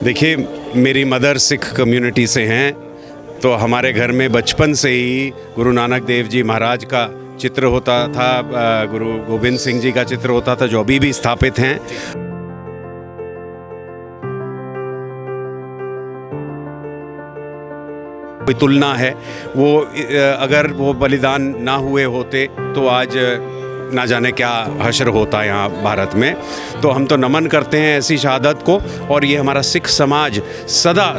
देखिए, मेरी mother Sikh community से हैं, तो हमारे घर में बचपन से ही गुरु नानक देव जी महाराज का चित्र होता था, गुरु गोबिंद सिंह जी का चित्र होता था, जो अभी भी स्थापित हैं। कोई तुलना है वो, अगर वो बलिदान ना हुए होते तो आज ना जाने क्या हश्र होता यहाँ भारत में। तो हम तो नमन करते हैं ऐसी शहादत को, और ये हमारा सिख समाज सदा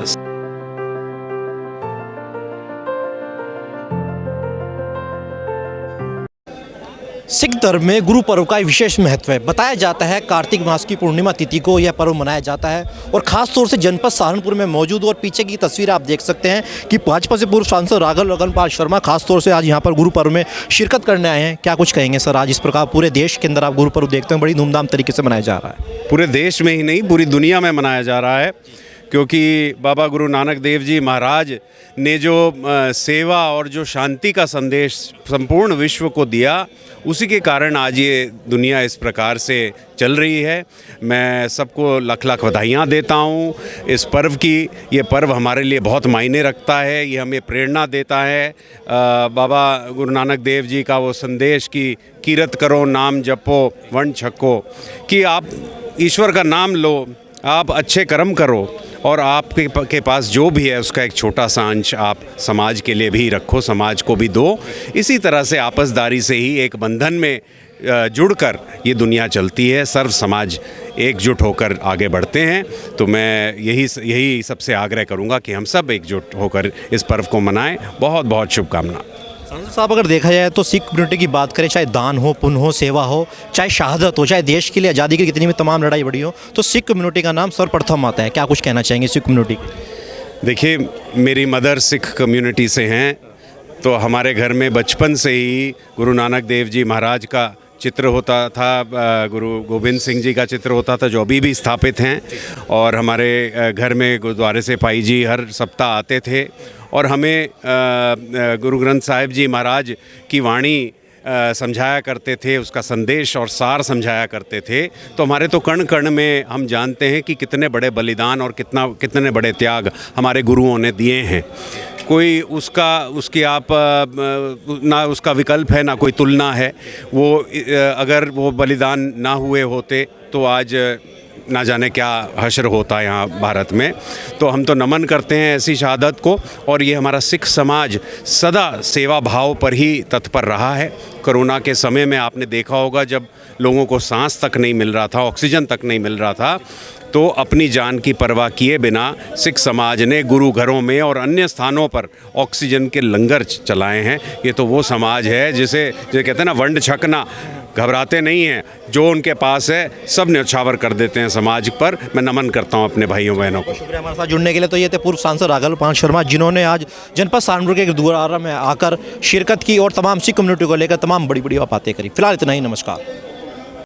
सिख धर्म में गुरु पर्व का विशेष महत्व है। बताया जाता है कार्तिक मास की पूर्णिमा तिथि को यह पर्व मनाया जाता है, और ख़ास तौर से जनपद सहारनपुर में मौजूद। और पीछे की तस्वीर आप देख सकते हैं कि भाजपा से पूर्व सांसद राघव लगनपाल शर्मा खास तौर से आज यहाँ पर गुरु पर्व में शिरकत करने आए हैं। क्या कुछ कहेंगे सर, आज इस प्रकार पूरे देश के अंदर आप गुरु पर्व देखते हैं बड़ी धूमधाम तरीके से मनाया जा रहा है? पूरे देश में ही नहीं, पूरी दुनिया में मनाया जा रहा है, क्योंकि बाबा गुरु नानक देव जी महाराज ने जो सेवा और जो शांति का संदेश संपूर्ण विश्व को दिया, उसी के कारण आज ये दुनिया इस प्रकार से चल रही है। मैं सबको लाख लाख बधाइयाँ देता हूँ इस पर्व की। ये पर्व हमारे लिए बहुत मायने रखता है, ये हमें प्रेरणा देता है। बाबा गुरु नानक देव जी का वो संदेश कि कीरत करो, नाम जपो, वर्ण छको, कि आप ईश्वर का नाम लो, आप अच्छे कर्म करो, और आपके पास जो भी है उसका एक छोटा सा अंश आप समाज के लिए भी रखो, समाज को भी दो। इसी तरह से आपसदारी से ही एक बंधन में जुड़कर ये दुनिया चलती है, सर्व समाज एकजुट होकर आगे बढ़ते हैं। तो मैं यही सबसे आग्रह करूँगा कि हम सब एकजुट होकर इस पर्व को मनाएं। बहुत बहुत शुभकामना। सांसद साहब, अगर देखा जाए तो सिख कम्युनिटी की बात करें, चाहे दान हो, पुण्य हो, सेवा हो, चाहे शहादत हो, चाहे देश के लिए आज़ादी की कितनी भी तमाम लड़ाई बड़ी हो, तो सिख कम्युनिटी का नाम सर्वप्रथम आता है। क्या कुछ कहना चाहेंगे सिख कम्युनिटी? देखिए, मेरी मदर सिख कम्युनिटी से हैं, तो हमारे घर में बचपन से ही गुरु नानक देव जी महाराज का चित्र होता था, गुरु गोबिंद सिंह जी का चित्र होता था, जो अभी भी स्थापित हैं। और हमारे घर में गुरुद्वारे से पाई जी हर सप्ताह आते थे, और हमें गुरु ग्रंथ साहिब जी महाराज की वाणी समझाया करते थे, उसका संदेश और सार समझाया करते थे। तो हमारे तो कण कण में हम जानते हैं कि कितने बड़े बलिदान और कितने बड़े त्याग हमारे गुरुओं ने दिए हैं। कोई उसकी आप ना उसका विकल्प है, ना कोई तुलना है वो। अगर वो बलिदान ना हुए होते तो आज ना जाने क्या हश्र होता है यहाँ भारत में। तो हम तो नमन करते हैं ऐसी शहादत को, और ये हमारा सिख समाज सदा सेवा भाव पर ही तत्पर रहा है। कोरोना के समय में आपने देखा होगा, जब लोगों को सांस तक नहीं मिल रहा था, ऑक्सीजन तक नहीं मिल रहा था, तो अपनी जान की परवाह किए बिना सिख समाज ने गुरु घरों में और अन्य स्थानों पर ऑक्सीजन के लंगर चलाए हैं। ये तो वो समाज है जिसे कहते हैं ना, वंड छकना, घबराते नहीं हैं, जो उनके पास है सब न्यौछावर कर देते हैं समाज पर। मैं नमन करता हूं अपने भाइयों बहनों को। शुक्रिया हमारे साथ जुड़ने के लिए। तो ये थे पूर्व सांसद राघव लगनपाल शर्मा, जिन्होंने आज जनपद सहारनपुर के गुरुद्वारा में आकर शिरकत की और तमाम सिख कम्युनिटी को लेकर तमाम बड़ी बड़ी बातें करी। फिलहाल इतना ही, नमस्कार।